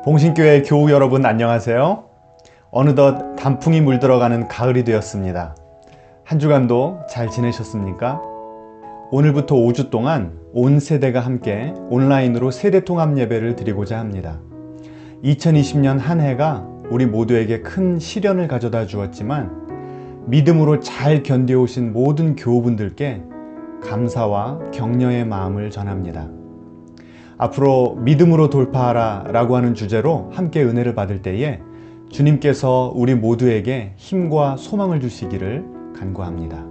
봉신교회 교우 여러분 안녕하세요. 어느덧 단풍이 물들어가는 가을이 되었습니다. 한 주간도 잘 지내셨습니까? 오늘부터 5주 동안 온 세대가 함께 온라인으로 세대통합 예배를 드리고자 합니다. 2020년 한 해가 우리 모두에게 큰 시련을 가져다 주었지만 믿음으로 잘 견뎌오신 모든 교우분들께 감사와 격려의 마음을 전합니다. 앞으로 믿음으로 돌파하라 라고 하는 주제로 함께 은혜를 받을 때에 주님께서 우리 모두에게 힘과 소망을 주시기를 간구합니다.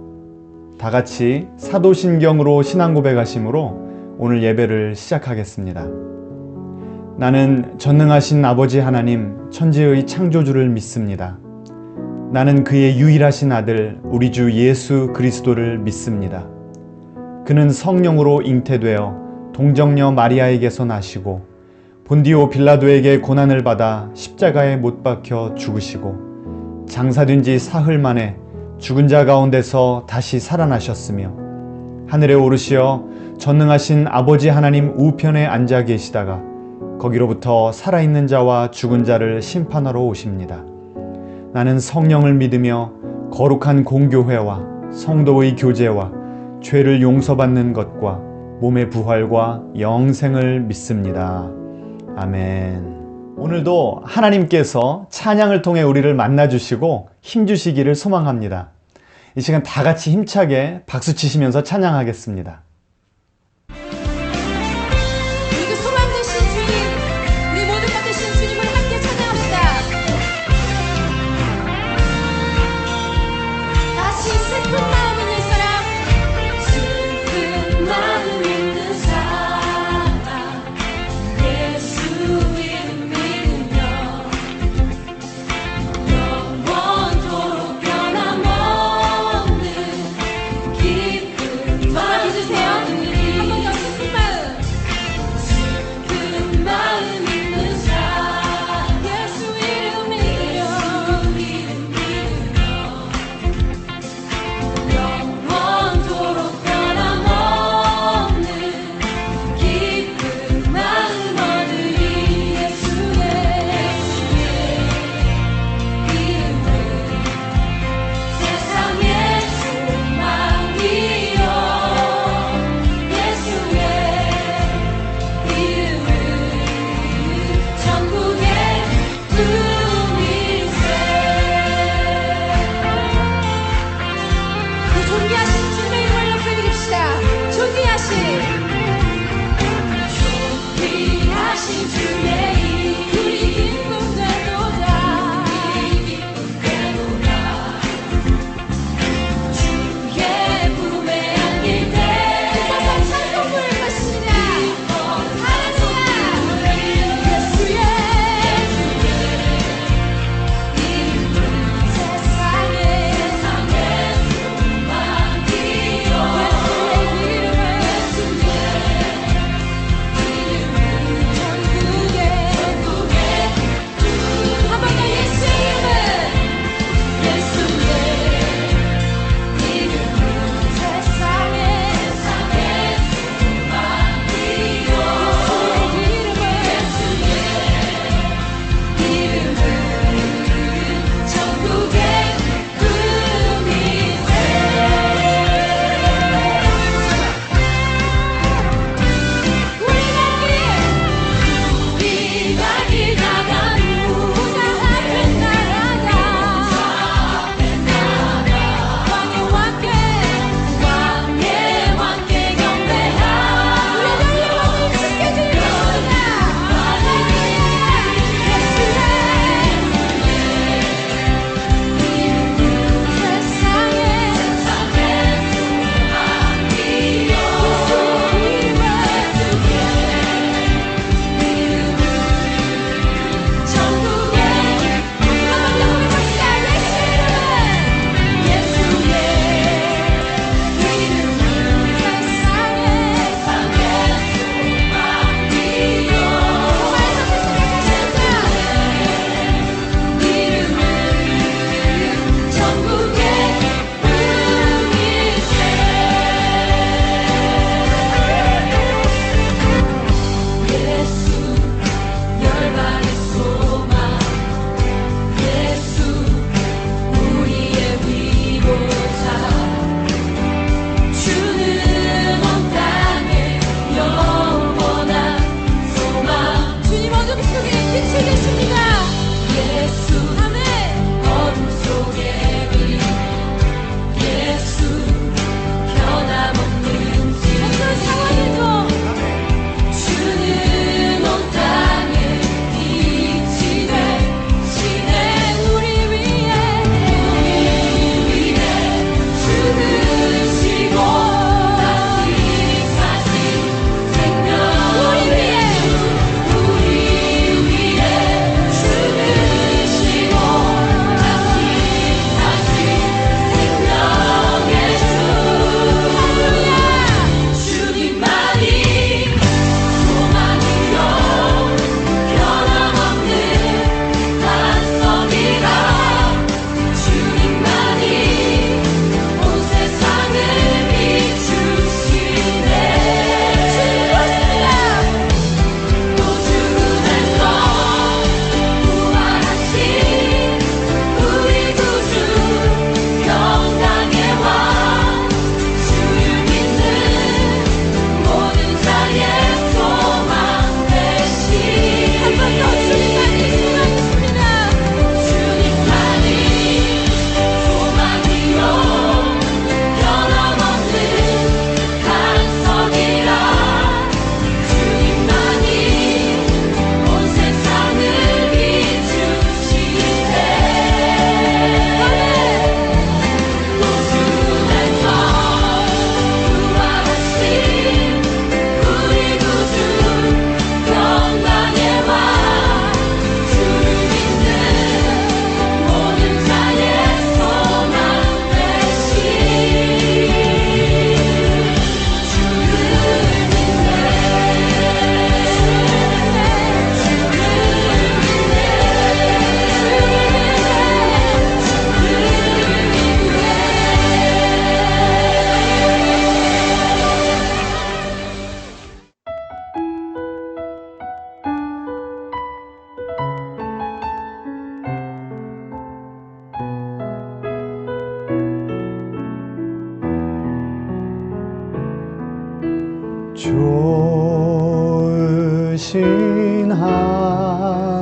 다 같이 사도신경으로 신앙 고백하심으로 오늘 예배를 시작하겠습니다. 나는 전능하신 아버지 하나님 천지의 창조주를 믿습니다. 나는 그의 유일하신 아들 우리 주 예수 그리스도를 믿습니다. 그는 성령으로 잉태되어 동정녀 마리아에게서 나시고 본디오 빌라도에게 고난을 받아 십자가에 못 박혀 죽으시고 장사된 지 사흘 만에 죽은 자 가운데서 다시 살아나셨으며 하늘에 오르시어 전능하신 아버지 하나님 우편에 앉아 계시다가 거기로부터 살아있는 자와 죽은 자를 심판하러 오십니다. 나는 성령을 믿으며 거룩한 공교회와 성도의 교제와 죄를 용서받는 것과 몸의 부활과 영생을 믿습니다. 아멘. 오늘도 하나님께서 찬양을 통해 우리를 만나주시고 힘주시기를 소망합니다. 이 시간 다 같이 힘차게 박수 치시면서 찬양하겠습니다. 우리가 소망 되신 주님, 우리 모든 것 되신 주님을 함께 찬양합시다. 다시 슬픈 마음 있는 사람, 슬픈 마음 있는 사람, 예수 믿으며 영원토록 변함없는 기쁨 전화 믿으세요.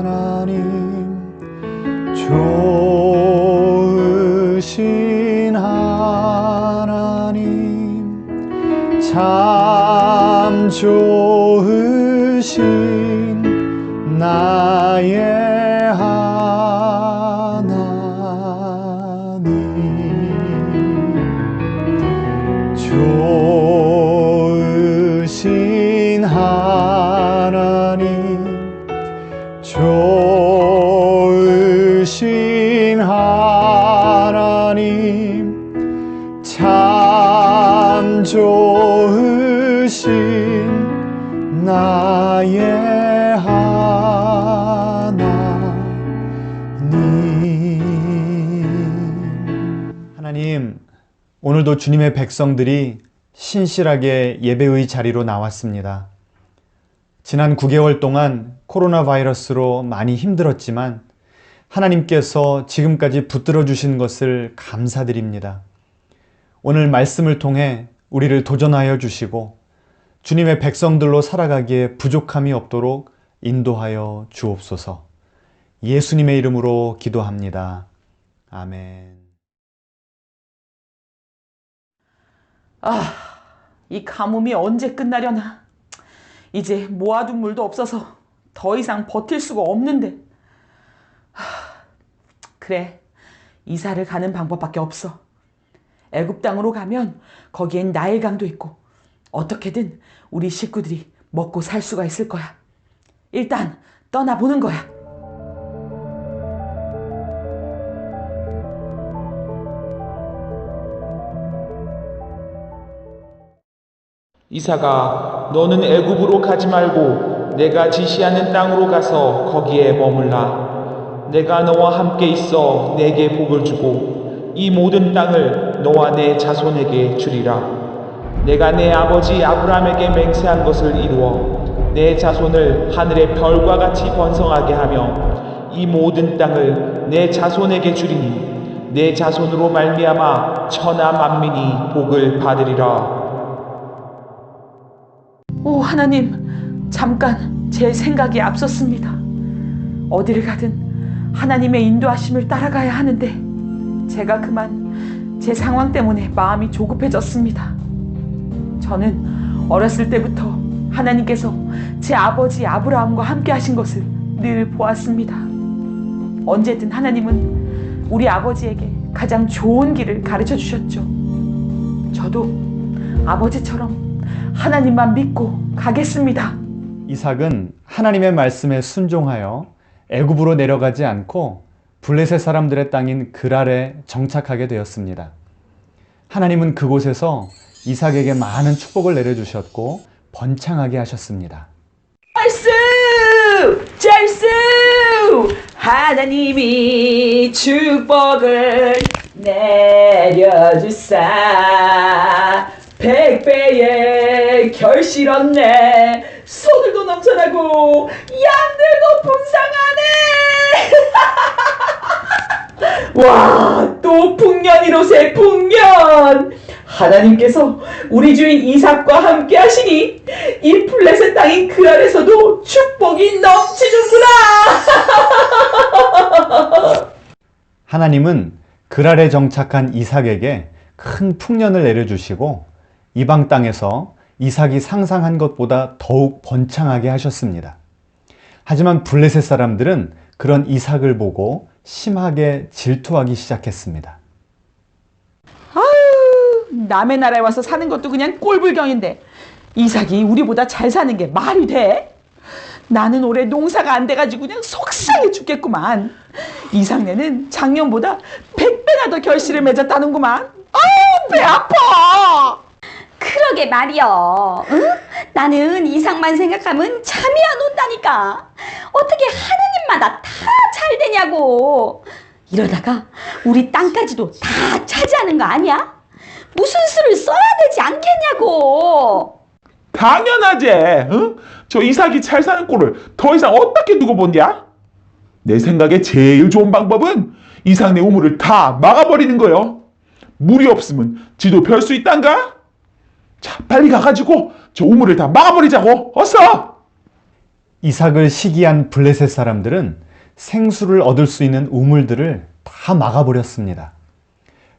하나님, 좋으신 하나님, 참 좋으신 나의 하나님, 좋으신 하나님, 좋으신 하나님, 참 좋으신 나의 하나님. 하나님, 오늘도 주님의 백성들이 신실하게 예배의 자리로 나왔습니다. 지난 9개월 동안 코로나 바이러스로 많이 힘들었지만 하나님께서 지금까지 붙들어 주신 것을 감사드립니다. 오늘 말씀을 통해 우리를 도전하여 주시고 주님의 백성들로 살아가기에 부족함이 없도록 인도하여 주옵소서. 예수님의 이름으로 기도합니다. 아멘. 이 가뭄이 언제 끝나려나. 이제 모아둔 물도 없어서 더 이상 버틸 수가 없는데. 그래, 이사를 가는 방법밖에 없어. 애굽 땅으로 가면 거기엔 나일강도 있고 어떻게든 우리 식구들이 먹고 살 수가 있을 거야. 일단 떠나보는 거야. 이사가 너는 애굽으로 가지 말고 내가 지시하는 땅으로 가서 거기에 머물라. 내가 너와 함께 있어 내게 복을 주고 이 모든 땅을 너와 내 자손에게 주리라. 내가 내 아버지 아브라함에게 맹세한 것을 이루어 내 자손을 하늘의 별과 같이 번성하게 하며 이 모든 땅을 내 자손에게 주리니 내 자손으로 말미암아 천하 만민이 복을 받으리라. 오, 하나님, 잠깐 제 생각이 앞섰습니다. 어디를 가든 하나님의 인도하심을 따라가야 하는데 제가 그만 제 상황 때문에 마음이 조급해졌습니다. 저는 어렸을 때부터 하나님께서 제 아버지 아브라함과 함께 하신 것을 늘 보았습니다. 언제든 하나님은 우리 아버지에게 가장 좋은 길을 가르쳐 주셨죠. 저도 아버지처럼 하나님만 믿고 가겠습니다. 이삭은 하나님의 말씀에 순종하여 애굽으로 내려가지 않고 블레셋 사람들의 땅인 그랄에 정착하게 되었습니다. 하나님은 그곳에서 이삭에게 많은 축복을 내려주셨고 번창하게 하셨습니다. 짤수! 하나님이 축복을 내려주사 100배의 결실 얻네. 소들도 넘쳐나고 양들도 분상하네. 와, 또 풍년이로세 풍년. 하나님께서 우리 주인 이삭과 함께 하시니 이 블레셋 땅인 그랄에서도 축복이 넘치는구나. 하나님은 그랄에 정착한 이삭에게 큰 풍년을 내려주시고 이방 땅에서 이삭이 상상한 것보다 더욱 번창하게 하셨습니다. 하지만 블레셋 사람들은 그런 이삭을 보고 심하게 질투하기 시작했습니다. 남의 나라에 와서 사는 것도 그냥 꼴불경인데 이삭이 우리보다 잘 사는 게 말이 돼? 나는 올해 농사가 안 돼가지고 그냥 속상해 죽겠구만. 이삭네는 작년보다 100배나 더 결실을 맺었다는구만. 배 아파. 그러게 말이여. 응? 나는 이삭만 생각하면 잠이 안 온다니까. 어떻게 하느님마다 다 잘 되냐고. 이러다가 우리 땅까지도 다 차지하는 거 아니야? 무슨 수를 써야 되지 않겠냐고. 당연하지. 응? 저 이삭이 잘 사는 꼴을 더 이상 어떻게 두고 본냐? 내 생각에 제일 좋은 방법은 이삭네 우물을 다 막아버리는 거요. 물이 없으면 지도 별 수 있단가? 자, 빨리 가가지고 저 우물을 다 막아버리자고. 어서! 이삭을 시기한 블레셋 사람들은 생수를 얻을 수 있는 우물들을 다 막아버렸습니다.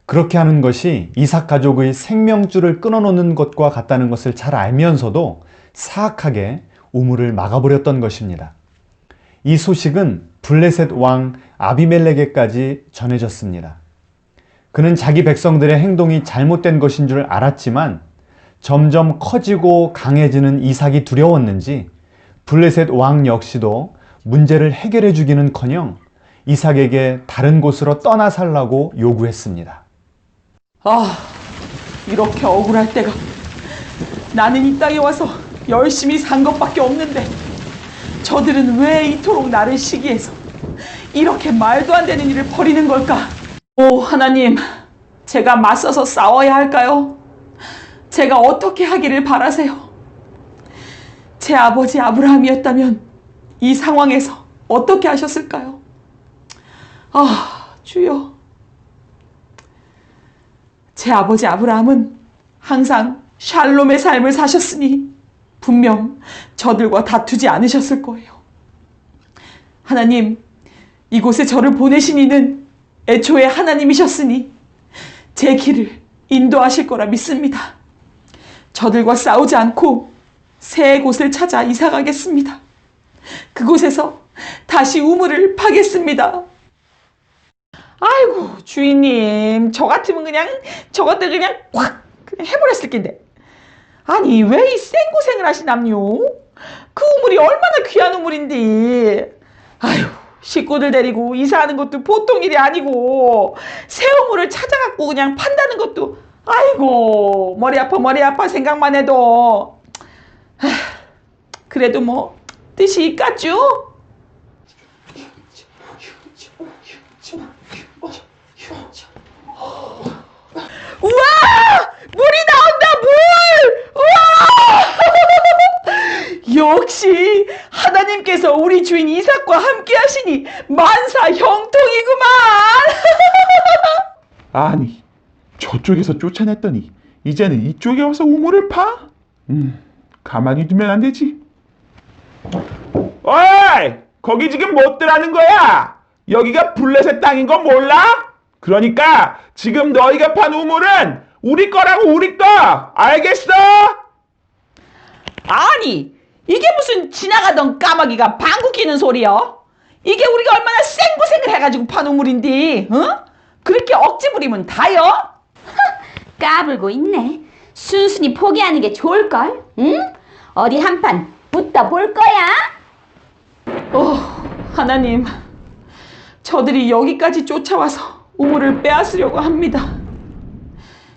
그렇게 하는 것이 이삭 가족의 생명줄을 끊어놓는 것과 같다는 것을 잘 알면서도 사악하게 우물을 막아버렸던 것입니다. 이 소식은 블레셋 왕 아비멜렉에게까지 전해졌습니다. 그는 자기 백성들의 행동이 잘못된 것인 줄 알았지만 점점 커지고 강해지는 이삭이 두려웠는지 블레셋 왕 역시도 문제를 해결해 주기는커녕 이삭에게 다른 곳으로 떠나 살라고 요구했습니다. 아, 이렇게 억울할 때가. 나는 이 땅에 와서 열심히 산 것밖에 없는데 저들은 왜 이토록 나를 시기해서 이렇게 말도 안 되는 일을 벌이는 걸까? 오, 하나님, 제가 맞서서 싸워야 할까요? 제가 어떻게 하기를 바라세요? 제 아버지 아브라함이었다면 이 상황에서 어떻게 하셨을까요? 아, 주여. 제 아버지 아브라함은 항상 샬롬의 삶을 사셨으니 분명 저들과 다투지 않으셨을 거예요. 하나님, 이곳에 저를 보내신 이는 애초에 하나님이셨으니 제 길을 인도하실 거라 믿습니다. 저들과 싸우지 않고 새 곳을 찾아 이사 가겠습니다. 그곳에서 다시 우물을 파겠습니다. 아이고, 주인님, 저 같으면 그냥 저것들 그냥 확 그냥 해버렸을 텐데. 아니, 왜 이 생고생을 하시남요? 그 우물이 얼마나 귀한 우물인데. 아유, 식구들 데리고 이사하는 것도 보통 일이 아니고 새 우물을 찾아갖고 그냥 판다는 것도, 아이고, 머리 아파 생각만 해도. 그래도 뭐 뜻이 있겠죠? 우와! 물이 나온다, 물! 우와! 역시 하나님께서 우리 주인 이삭과 함께 하시니 만사 형통이구만! 아니, 저쪽에서 쫓아냈더니 이제는 이쪽에 와서 우물을 파? 가만히 두면 안 되지. 어이! 거기 지금 못들 하는 거야? 여기가 블레셋 땅인 거 몰라? 그러니까 지금 너희가 판 우물은 우리 거라고, 우리 거! 알겠어? 아니, 이게 무슨 지나가던 까마귀가 방구 끼는 소리야? 이게 우리가 얼마나 생고생을 해가지고 판 우물인데, 어? 그렇게 억지 부리면 다요? 까불고 있네. 순순히 포기하는 게 좋을걸? 응? 어디 한판 붙어 볼 거야? 하나님, 저들이 여기까지 쫓아와서 우물을 빼앗으려고 합니다.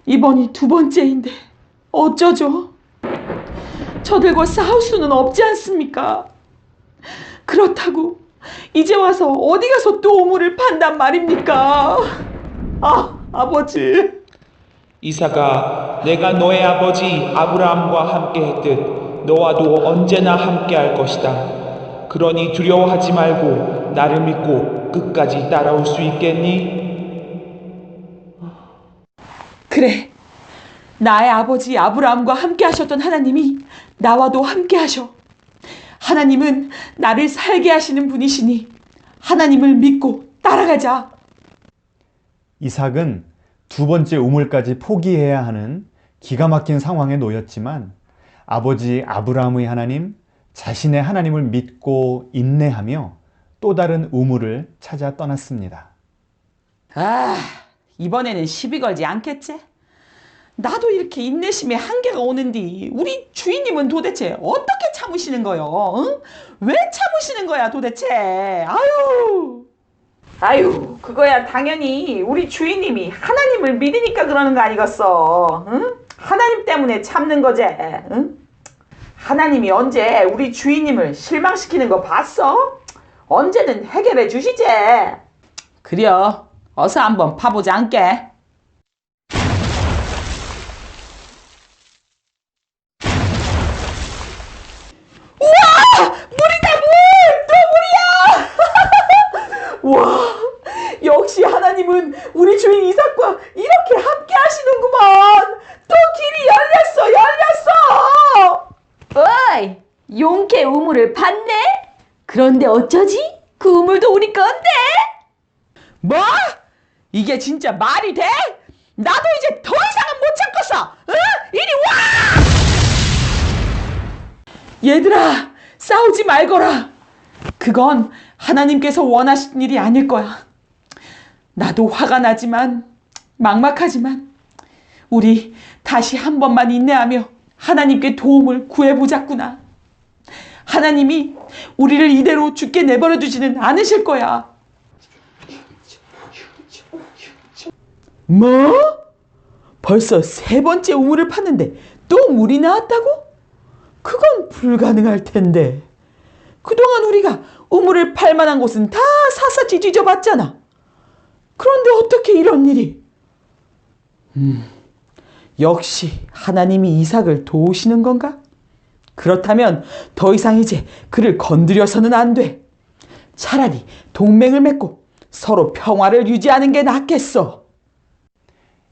이번이 두 번째인데 어쩌죠? 저들과 싸울 수는 없지 않습니까? 그렇다고 이제 와서 어디 가서 또 우물을 판단 말입니까? 아, 아버지. 이삭아, 내가 너의 아버지 아브라함과 함께 했듯 너와도 언제나 함께 할 것이다. 그러니 두려워하지 말고 나를 믿고 끝까지 따라올 수 있겠니? 그래, 나의 아버지 아브라함과 함께 하셨던 하나님이 나와도 함께 하셔. 하나님은 나를 살게 하시는 분이시니 하나님을 믿고 따라가자. 이삭은 두 번째 우물까지 포기해야 하는 기가 막힌 상황에 놓였지만 아버지 아브라함의 하나님, 자신의 하나님을 믿고 인내하며 또 다른 우물을 찾아 떠났습니다. 아, 이번에는 시비 걸지 않겠지? 나도 이렇게 인내심에 한계가 오는데 우리 주인님은 도대체 어떻게 참으시는 거요? 응? 왜 참으시는 거야 도대체? 아유, 그거야 당연히 우리 주인님이 하나님을 믿으니까 그러는 거 아니겠어? 응? 하나님 때문에 참는 거지. 응? 하나님이 언제 우리 주인님을 실망시키는 거 봤어? 언제든 해결해 주시지. 그려, 어서 한번 파보자 않게. 물이다, 물! 또 물이야! 와, 역시 하나님은 우리 주인 이삭과 이렇게 함께 하시는구만. 또 길이 열렸어. 어이, 용케 우물을 봤네? 그런데 어쩌지? 그 우물도 우리 건데? 뭐? 이게 진짜 말이 돼? 나도 이제 더 이상은 못 참겠어. 응? 이리 와! 얘들아, 싸우지 말거라. 그건 하나님께서 원하신 일이 아닐 거야. 나도 화가 나지만 막막하지만 우리 다시 한 번만 인내하며 하나님께 도움을 구해보자꾸나. 하나님이 우리를 이대로 죽게 내버려 두지는 않으실 거야. 뭐? 벌써 3번째 우물을 팠는데 또 물이 나왔다고? 그건 불가능할 텐데. 그동안 우리가 우물을 팔 만한 곳은 다 샅샅이 뒤져봤잖아. 그런데 어떻게 이런 일이? 역시 하나님이 이삭을 도우시는 건가? 그렇다면 더 이상 이제 그를 건드려서는 안 돼. 차라리 동맹을 맺고 서로 평화를 유지하는 게 낫겠어.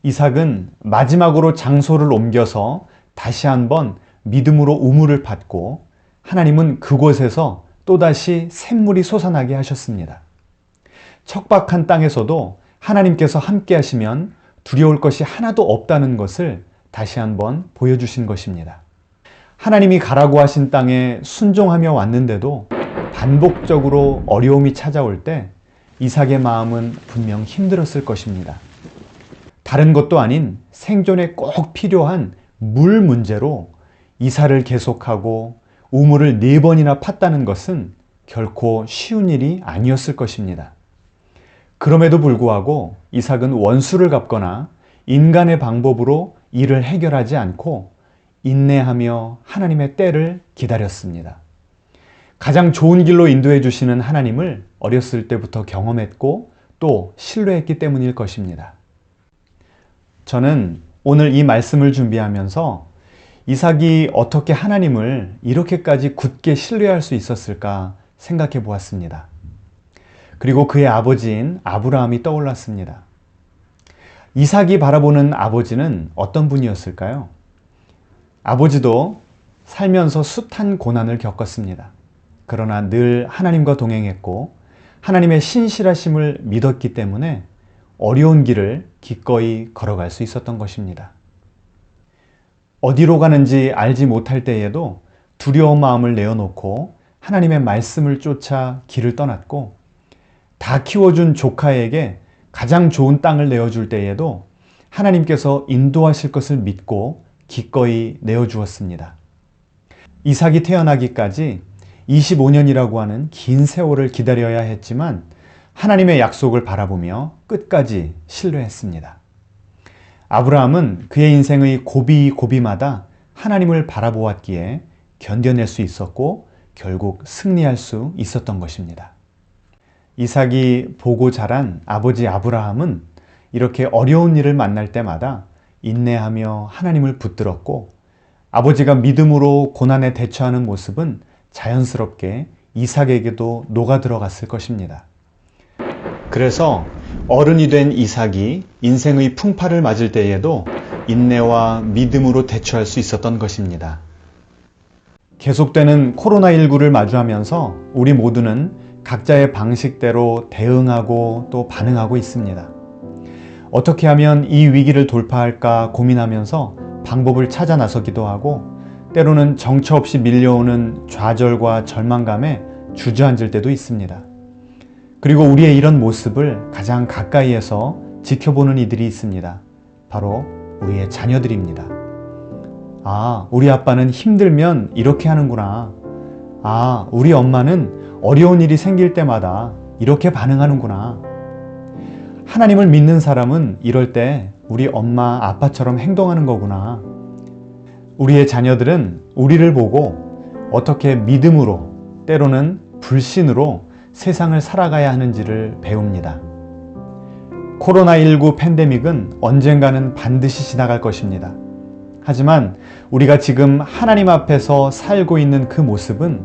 이삭은 마지막으로 장소를 옮겨서 다시 한번 믿음으로 우물을 팠고 하나님은 그곳에서 또다시 샘물이 솟아나게 하셨습니다. 척박한 땅에서도 하나님께서 함께 하시면 두려울 것이 하나도 없다는 것을 다시 한번 보여주신 것입니다. 하나님이 가라고 하신 땅에 순종하며 왔는데도 반복적으로 어려움이 찾아올 때 이삭의 마음은 분명 힘들었을 것입니다. 다른 것도 아닌 생존에 꼭 필요한 물 문제로 이사를 계속하고 우물을 4번이나 팠다는 것은 결코 쉬운 일이 아니었을 것입니다. 그럼에도 불구하고 이삭은 원수를 갚거나 인간의 방법으로 일을 해결하지 않고 인내하며 하나님의 때를 기다렸습니다. 가장 좋은 길로 인도해 주시는 하나님을 어렸을 때부터 경험했고 또 신뢰했기 때문일 것입니다. 저는 오늘 이 말씀을 준비하면서 이삭이 어떻게 하나님을 이렇게까지 굳게 신뢰할 수 있었을까 생각해 보았습니다. 그리고 그의 아버지인 아브라함이 떠올랐습니다. 이삭이 바라보는 아버지는 어떤 분이었을까요? 아버지도 살면서 숱한 고난을 겪었습니다. 그러나 늘 하나님과 동행했고 하나님의 신실하심을 믿었기 때문에 어려운 길을 기꺼이 걸어갈 수 있었던 것입니다. 어디로 가는지 알지 못할 때에도 두려운 마음을 내어놓고 하나님의 말씀을 쫓아 길을 떠났고 다 키워준 조카에게 가장 좋은 땅을 내어줄 때에도 하나님께서 인도하실 것을 믿고 기꺼이 내어주었습니다. 이삭이 태어나기까지 25년이라고 하는 긴 세월을 기다려야 했지만 하나님의 약속을 바라보며 끝까지 신뢰했습니다. 아브라함은 그의 인생의 고비고비마다 하나님을 바라보았기에 견뎌낼 수 있었고 결국 승리할 수 있었던 것입니다. 이삭이 보고 자란 아버지 아브라함은 이렇게 어려운 일을 만날 때마다 인내하며 하나님을 붙들었고 아버지가 믿음으로 고난에 대처하는 모습은 자연스럽게 이삭에게도 녹아 들어갔을 것입니다. 그래서 어른이 된 이삭이 인생의 풍파를 맞을 때에도 인내와 믿음으로 대처할 수 있었던 것입니다. 계속되는 코로나19를 마주하면서 우리 모두는 각자의 방식대로 대응하고 또 반응하고 있습니다. 어떻게 하면 이 위기를 돌파할까 고민하면서 방법을 찾아 나서기도 하고 때로는 정처 없이 밀려오는 좌절과 절망감에 주저앉을 때도 있습니다. 그리고 우리의 이런 모습을 가장 가까이에서 지켜보는 이들이 있습니다. 바로 우리의 자녀들입니다. 아, 우리 아빠는 힘들면 이렇게 하는구나. 아, 우리 엄마는 어려운 일이 생길 때마다 이렇게 반응하는구나. 하나님을 믿는 사람은 이럴 때 우리 엄마, 아빠처럼 행동하는 거구나. 우리의 자녀들은 우리를 보고 어떻게 믿음으로, 때로는 불신으로 세상을 살아가야 하는지를 배웁니다. 코로나19 팬데믹은 언젠가는 반드시 지나갈 것입니다. 하지만 우리가 지금 하나님 앞에서 살고 있는 그 모습은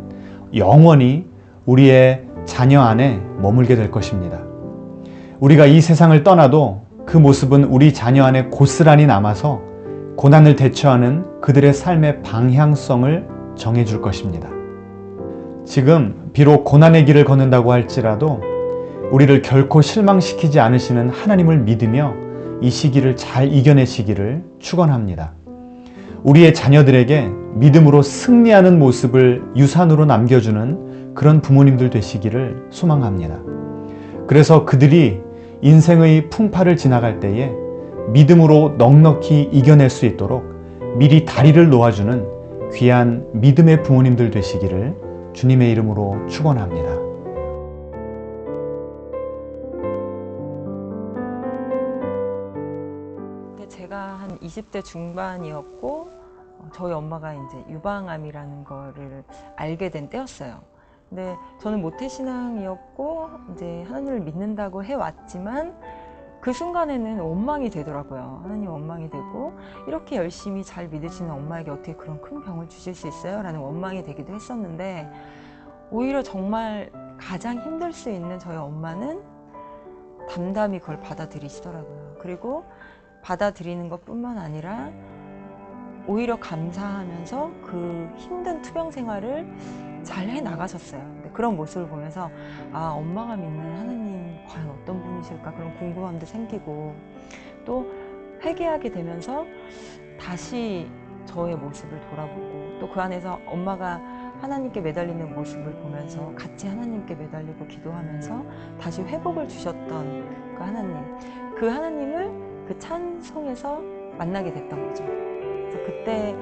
영원히 우리의 자녀 안에 머물게 될 것입니다. 우리가 이 세상을 떠나도 그 모습은 우리 자녀 안에 고스란히 남아서 고난을 대처하는 그들의 삶의 방향성을 정해줄 것입니다. 지금 비록 고난의 길을 걷는다고 할지라도 우리를 결코 실망시키지 않으시는 하나님을 믿으며 이 시기를 잘 이겨내시기를 축원합니다. 우리의 자녀들에게 믿음으로 승리하는 모습을 유산으로 남겨주는 그런 부모님들 되시기를 소망합니다. 그래서 그들이 인생의 풍파를 지나갈 때에 믿음으로 넉넉히 이겨낼 수 있도록 미리 다리를 놓아주는 귀한 믿음의 부모님들 되시기를 주님의 이름으로 축원합니다. 제가 한 20대 중반이었고 저희 엄마가 이제 유방암이라는 거를 알게 된 때였어요. 근데 저는 모태신앙이었고 이제 하나님을 믿는다고 해왔지만 그 순간에는 원망이 되더라고요. 하나님 원망이 되고 이렇게 열심히 잘 믿으시는 엄마에게 어떻게 그런 큰 병을 주실 수 있어요? 라는 원망이 되기도 했었는데 오히려 정말 가장 힘들 수 있는 저희 엄마는 담담히 그걸 받아들이시더라고요. 그리고 받아들이는 것뿐만 아니라 오히려 감사하면서 그 힘든 투병 생활을 잘 해나가셨어요. 근데 그런 모습을 보면서 아, 엄마가 믿는 하나님 과연 어떤 분이실까 그런 궁금함도 생기고 또 회개하게 되면서 다시 저의 모습을 돌아보고 또 그 안에서 엄마가 하나님께 매달리는 모습을 보면서 같이 하나님께 매달리고 기도하면서 다시 회복을 주셨던 그 하나님을 그 찬송에서 만나게 됐던 거죠. 그래서 그때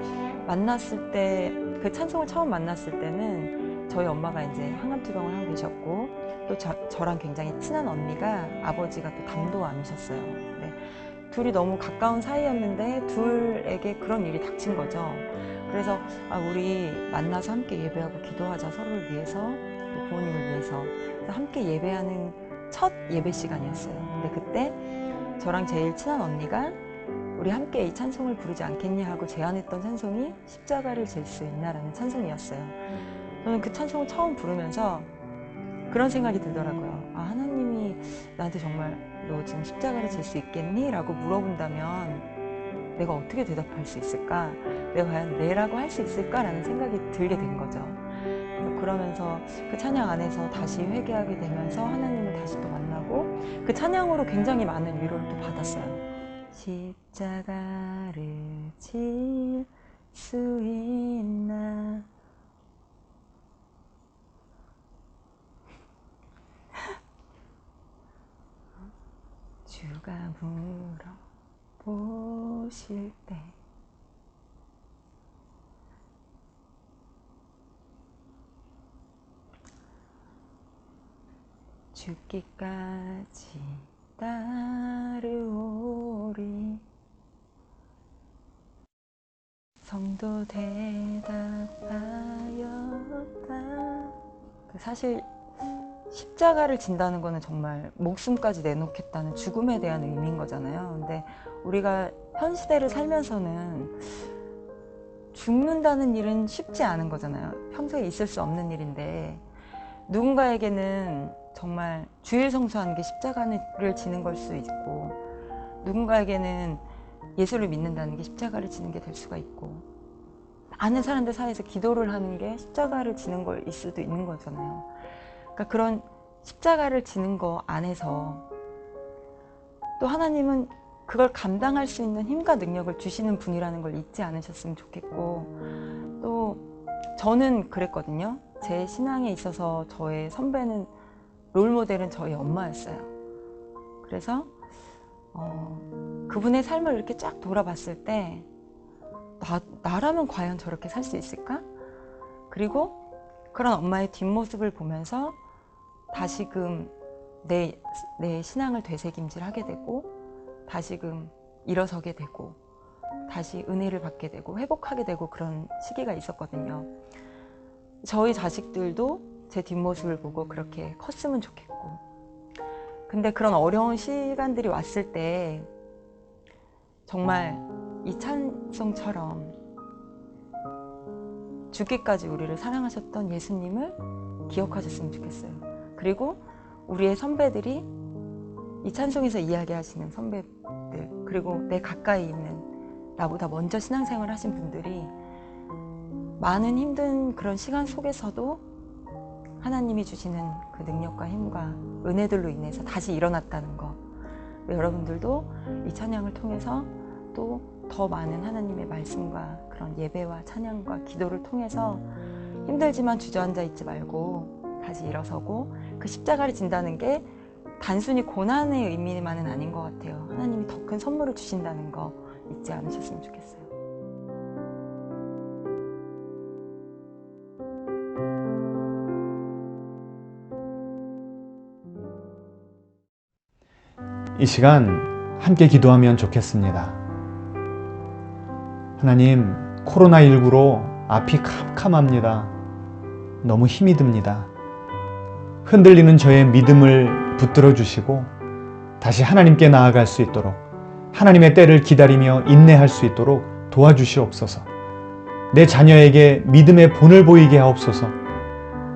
만났을 때 그 찬송을 처음 만났을 때는 저희 엄마가 이제 항암투병을 하고 계셨고 또 저랑 굉장히 친한 언니가 아버지가 또 담도암이셨어요. 네. 둘이 너무 가까운 사이였는데 둘에게 그런 일이 닥친 거죠. 그래서 우리 만나서 함께 예배하고 기도하자, 서로를 위해서 또 부모님을 위해서. 그래서 함께 예배하는 첫 예배 시간이었어요. 근데 그때 저랑 제일 친한 언니가 우리 함께 이 찬송을 부르지 않겠냐 하고 제안했던 찬송이 십자가를 질 수 있나라는 찬송이었어요. 저는 그 찬송을 처음 부르면서 그런 생각이 들더라고요. 아, 하나님이 나한테 정말 너 지금 십자가를 질 수 있겠니? 라고 물어본다면 내가 어떻게 대답할 수 있을까? 내가 과연 네라고 할 수 있을까? 라는 생각이 들게 된 거죠. 그러면서 그 찬양 안에서 다시 회개하게 되면서 하나님을 다시 또 만나고 그 찬양으로 굉장히 많은 위로를 또 받았어요. 십자가를 질 수 있나 주가 물어보실 때 죽기까지 따르오리 성도 대답하였다. 사실 십자가를 진다는 거는 정말 목숨까지 내놓겠다는 죽음에 대한 의미인 거잖아요. 근데 우리가 현 시대를 살면서는 죽는다는 일은 쉽지 않은 거잖아요. 평소에 있을 수 없는 일인데 누군가에게는 정말 주일 성수하는 게 십자가를 지는 걸 수 있고 누군가에게는 예수를 믿는다는 게 십자가를 지는 게 될 수가 있고 많은 사람들 사이에서 기도를 하는 게 십자가를 지는 거일 수도 있는 거잖아요. 그러니까 그런 십자가를 지는 거 안에서 또 하나님은 그걸 감당할 수 있는 힘과 능력을 주시는 분이라는 걸 잊지 않으셨으면 좋겠고 또 저는 그랬거든요. 제 신앙에 있어서 저의 선배는 롤모델은 저희 엄마였어요. 그래서 그분의 삶을 이렇게 쫙 돌아봤을 때 나라면 과연 저렇게 살 수 있을까? 그리고 그런 엄마의 뒷모습을 보면서 다시금 내 신앙을 되새김질하게 되고 다시금 일어서게 되고 다시 은혜를 받게 되고 회복하게 되고 그런 시기가 있었거든요. 저희 자식들도 제 뒷모습을 보고 그렇게 컸으면 좋겠고 근데 그런 어려운 시간들이 왔을 때 정말 이 찬송처럼 죽기까지 우리를 사랑하셨던 예수님을 기억하셨으면 좋겠어요. 그리고 우리의 선배들이 이 찬송에서 이야기하시는 선배들 그리고 내 가까이 있는 나보다 먼저 신앙생활 하신 분들이 많은 힘든 그런 시간 속에서도 하나님이 주시는 그 능력과 힘과 은혜들로 인해서 다시 일어났다는 거. 여러분들도 이 찬양을 통해서 또 더 많은 하나님의 말씀과 그런 예배와 찬양과 기도를 통해서 힘들지만 주저앉아 있지 말고 다시 일어서고, 그 십자가를 진다는 게 단순히 고난의 의미만은 아닌 것 같아요. 하나님이 더 큰 선물을 주신다는 거 잊지 않으셨으면 좋겠어요. 이 시간 함께 기도하면 좋겠습니다. 하나님, 코로나19로 앞이 캄캄합니다. 너무 힘이 듭니다. 흔들리는 저의 믿음을 붙들어 주시고 다시 하나님께 나아갈 수 있도록, 하나님의 때를 기다리며 인내할 수 있도록 도와주시옵소서. 내 자녀에게 믿음의 본을 보이게 하옵소서.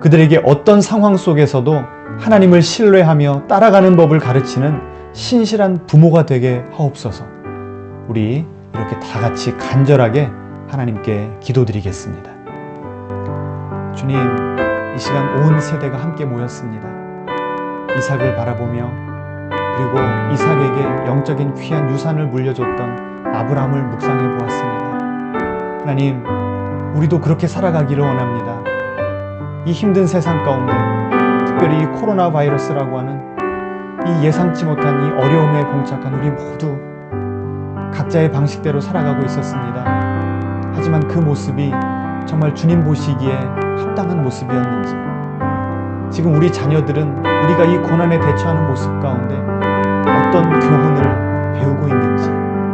그들에게 어떤 상황 속에서도 하나님을 신뢰하며 따라가는 법을 가르치는 신실한 부모가 되게 하옵소서. 우리 이렇게 다 같이 간절하게 하나님께 기도드리겠습니다. 주님, 이 시간 온 세대가 함께 모였습니다. 이삭을 바라보며, 그리고 이삭에게 영적인 귀한 유산을 물려줬던 아브라함을 묵상해 보았습니다. 하나님, 우리도 그렇게 살아가기를 원합니다. 이 힘든 세상 가운데, 특별히 이 코로나 바이러스라고 하는 이 예상치 못한 이 어려움에 봉착한 우리 모두 각자의 방식대로 살아가고 있었습니다. 하지만 그 모습이 정말 주님 보시기에 합당한 모습이었는지, 지금 우리 자녀들은 우리가 이 고난에 대처하는 모습 가운데 어떤 교훈을 배우고 있는지,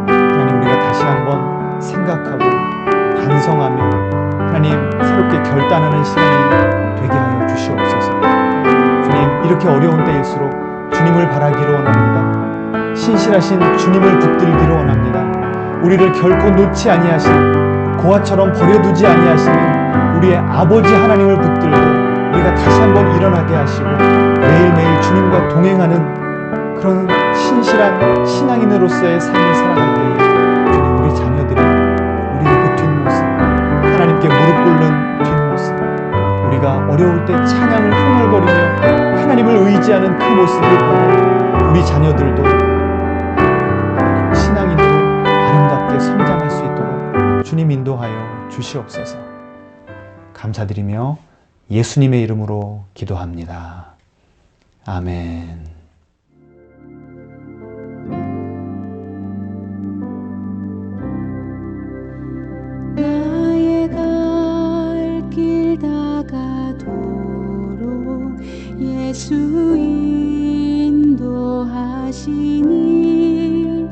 하나님, 우리가 다시 한번 생각하고 반성하며 하나님 새롭게 결단하는 시간이 되게 하여 주시옵소서. 주님, 이렇게 어려운 때일수록 주님을 바라기를 원합니다. 신실하신 주님을 붙들기를 원합니다. 우리를 결코 놓지 아니하신, 고아처럼 버려두지 아니하시는 우리의 아버지 하나님을 붙들고 우리가 다시 한번 일어나게 하시고 매일매일 주님과 동행하는 그런 신실한 신앙인으로서의 삶을 살아갈 때에 주님, 우리 자녀들이 우리의 그 뒷모습, 하나님께 무릎 꿇는 뒷모습, 우리가 어려울 때 찬양을 흥얼거리며 하나님을 의지하는 그 모습을 보고 우리 자녀들도 신앙인으로 아름답게 성장할 수 있도록 주님 인도하여 주시옵소서. 감사드리며 예수님의 이름으로 기도합니다. 아멘. 나의 갈 길 다가도록 예수 인도하시니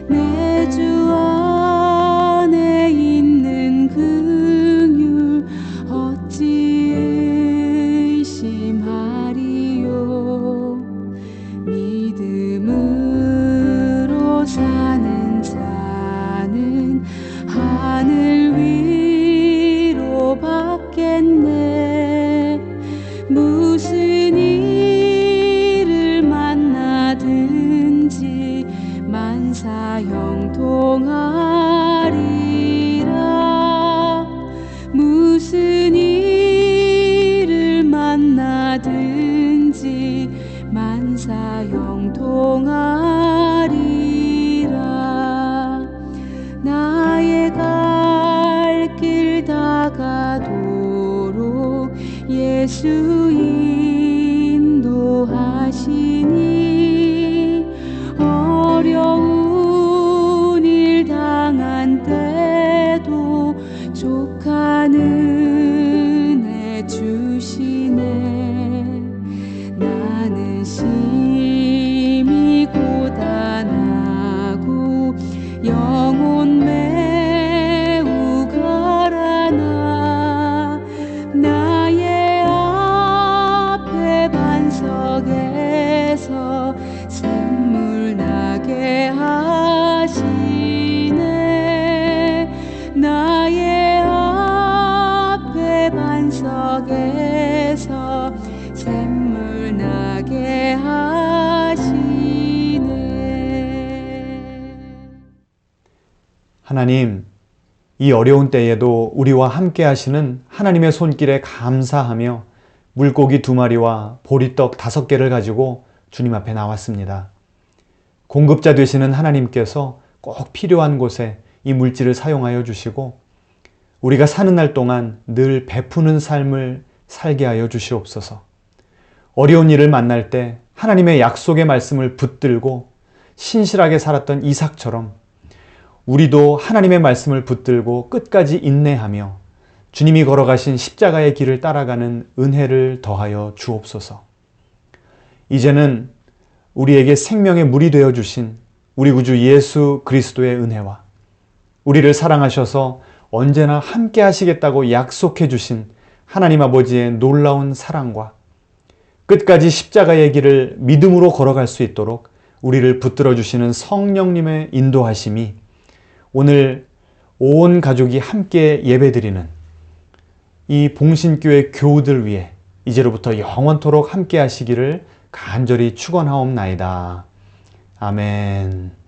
내 주 안에 있는 긍휼 어찌 의심하리요. 믿음으로 사는 자는 하늘 위로 받겠네. 무슨 일을 만나든지 만사 형통하리라. 무슨 일을 만나든지 만사 형통하리라. 나의 갈 길 다가도록 예수 인도하시니 어려운 일 당한 때도 족한 은혜 주시네. 나는 심히 고단하고 영혼 매우 가라나 나의 앞에 반석에서 샘물 나게 하시네. 나의 앞에 반석에서 샘물 나게 하시네. 하나님, 이 어려운 때에도 우리와 함께 하시는 하나님의 손길에 감사하며 물고기 2마리와 보리떡 5개를 가지고 주님 앞에 나왔습니다. 공급자 되시는 하나님께서 꼭 필요한 곳에 이 물질을 사용하여 주시고 우리가 사는 날 동안 늘 베푸는 삶을 살게 하여 주시옵소서. 어려운 일을 만날 때 하나님의 약속의 말씀을 붙들고 신실하게 살았던 이삭처럼 우리도 하나님의 말씀을 붙들고 끝까지 인내하며 주님이 걸어가신 십자가의 길을 따라가는 은혜를 더하여 주옵소서. 이제는 우리에게 생명의 물이 되어 주신 우리 구주 예수 그리스도의 은혜와 우리를 사랑하셔서 언제나 함께 하시겠다고 약속해 주신 하나님 아버지의 놀라운 사랑과 끝까지 십자가의 길을 믿음으로 걸어갈 수 있도록 우리를 붙들어 주시는 성령님의 인도하심이 오늘 온 가족이 함께 예배드리는 이 봉신교회 교우들 위해 이제로부터 영원토록 함께 하시기를 간절히 축원하옵나이다. 아멘.